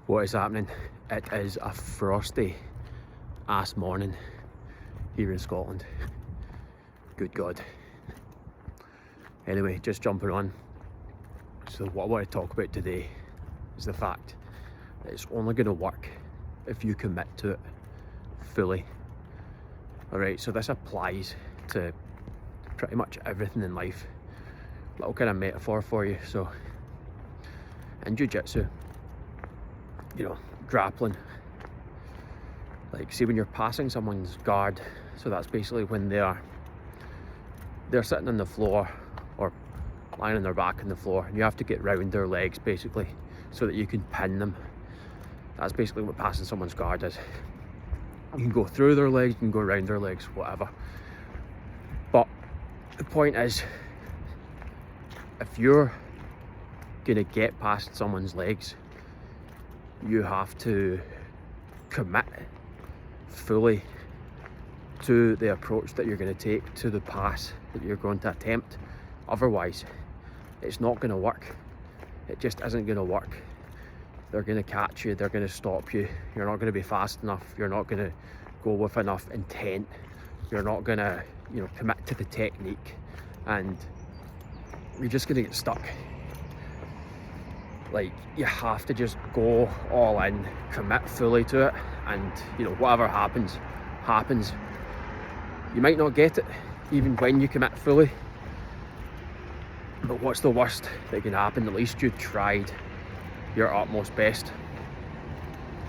What is happening? It is a frosty ass morning here in Scotland. Good God. Anyway, just jumping on. So what I want to talk about today is the fact that it's only going to work if you commit to it fully. Alright, so this applies to pretty much everything in life. Little kind of metaphor for you. So in jiu-jitsu, you know, grappling, like see when you're passing someone's guard, so that's basically when they're sitting on the floor or lying on their back on the floor, and you have to get round their legs basically so that you can pin them. That's basically what passing someone's guard is. You can go through their legs, you can go around their legs, whatever. But the point is, if you're gonna get past someone's legs, you have to commit fully to the approach that you're going to take, to the pass that you're going to attempt. Otherwise, it's not going to work. It just isn't going to work. They're going to catch you, they're going to stop you, you're not going to be fast enough, you're not going to go with enough intent, you're not going to, you know, commit to the technique, and you're just going to get stuck. Like, you have to just go all in, commit fully to it, and you know, whatever happens, happens. You might not get it even when you commit fully, but what's the worst that can happen? At least you tried your utmost best.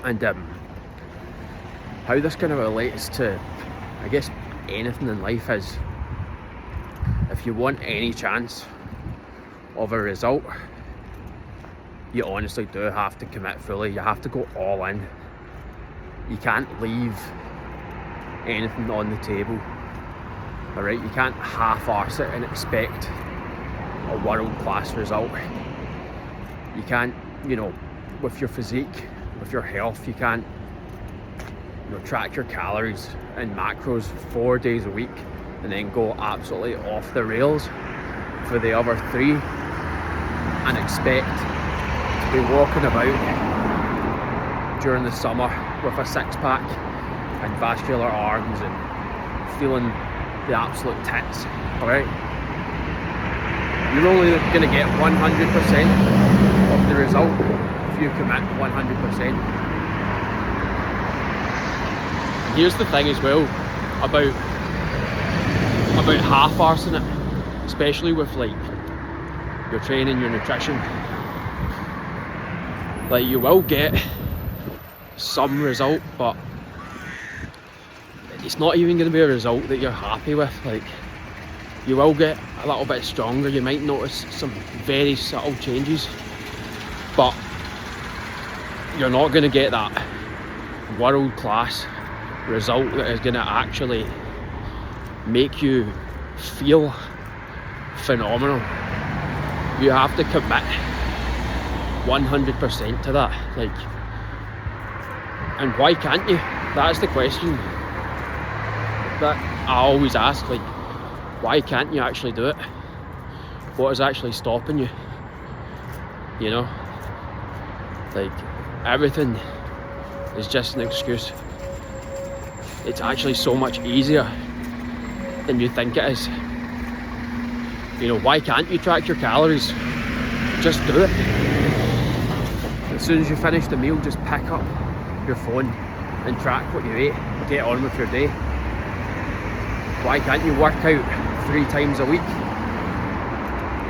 And how this kind of relates to, I guess, anything in life is, if you want any chance of a result, you honestly do have to commit fully. You have to go all in. You can't leave anything on the table. Alright, you can't half-arse it and expect a world-class result. You can't, you know, with your physique, with your health, you can't, you know, track your calories and macros 4 days a week and then go absolutely off the rails for the other 3 and expect be walking about during the summer with a six-pack and vascular arms and feeling the absolute tits. Alright, you're only going to get 100% of the result if you commit 100%. Here's the thing as well about half-arsing it, especially with like your training, your nutrition. Like, you will get some result, but it's not even going to be a result that you're happy with. Like, you will get a little bit stronger, you might notice some very subtle changes, but you're not going to get that world-class result that is going to actually make you feel phenomenal. You have to commit 100% to that. Like, and why can't you? That's the question that I always ask. Like, why can't you actually do it? What is actually stopping you? You know, like, everything is just an excuse. It's actually so much easier than you think it is. You know, why can't you track your calories? Just do it. As soon as you finish the meal, just pick up your phone and track what you ate. Get on with your day. Why can't you work out 3 times a week?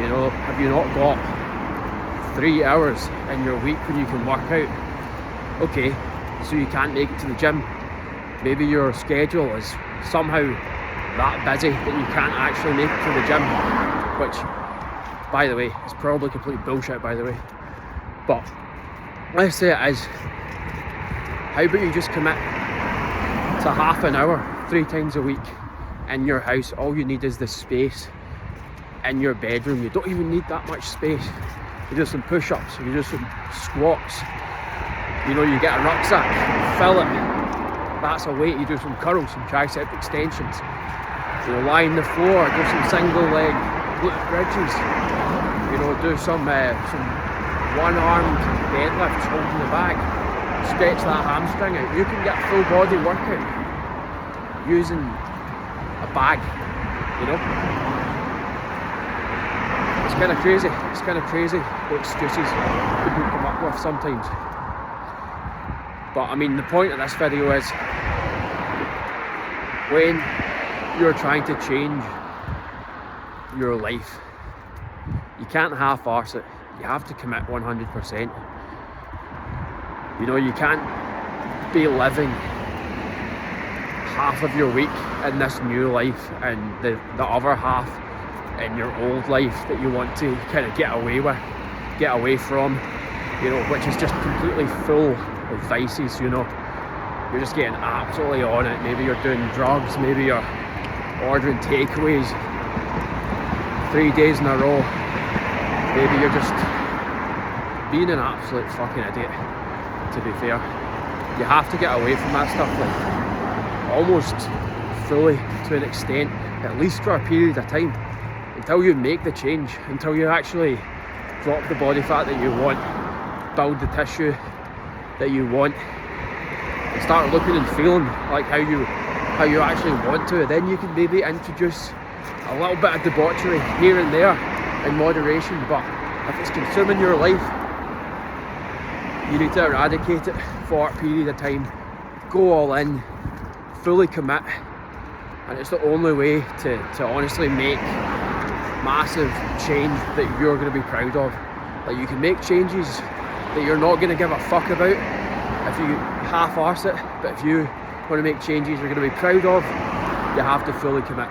You know, have you not got 3 hours in your week when you can work out? Okay, so you can't make it to the gym. Maybe your schedule is somehow that busy that you can't actually make it to the gym, which, by the way, is probably complete bullshit, by the way. But let's say it is. How about you just commit to half an hour 3 times a week in your house? All you need is the space in your bedroom. You don't even need that much space. You do some push-ups, you do some squats, you know, you get a rucksack, fill it, that's a weight. You do some curls, some tricep extensions, you know, lie on the floor, do some single leg glute bridges, you know, do some one-armed deadlifts holding the bag, stretch that hamstring out. You can get a full body workout using a bag, you know. It's kind of crazy. It's kind of crazy what excuses people come up with sometimes. But I mean, the point of this video is, when you're trying to change your life, you can't half-arse it. You have to commit 100%. You know, you can't be living half of your week in this new life and the other half in your old life that you want to kind of get away from, you know, which is just completely full of vices, you know. You're just getting absolutely on it. Maybe you're doing drugs, maybe you're ordering takeaways 3 days in a row. Maybe you're just being an absolute fucking idiot, to be fair. You have to get away from that stuff, like, almost fully, to an extent, at least for a period of time, until you make the change, until you actually drop the body fat that you want, build the tissue that you want, and start looking and feeling like how you actually want to. Then you can maybe introduce a little bit of debauchery here and there in moderation, but if it's consuming your life, you need to eradicate it for a period of time. Go all in, fully commit, and it's the only way to honestly make massive change that you're going to be proud of. Like, you can make changes that you're not going to give a fuck about if you half-arse it, but if you want to make changes you're going to be proud of, you have to fully commit.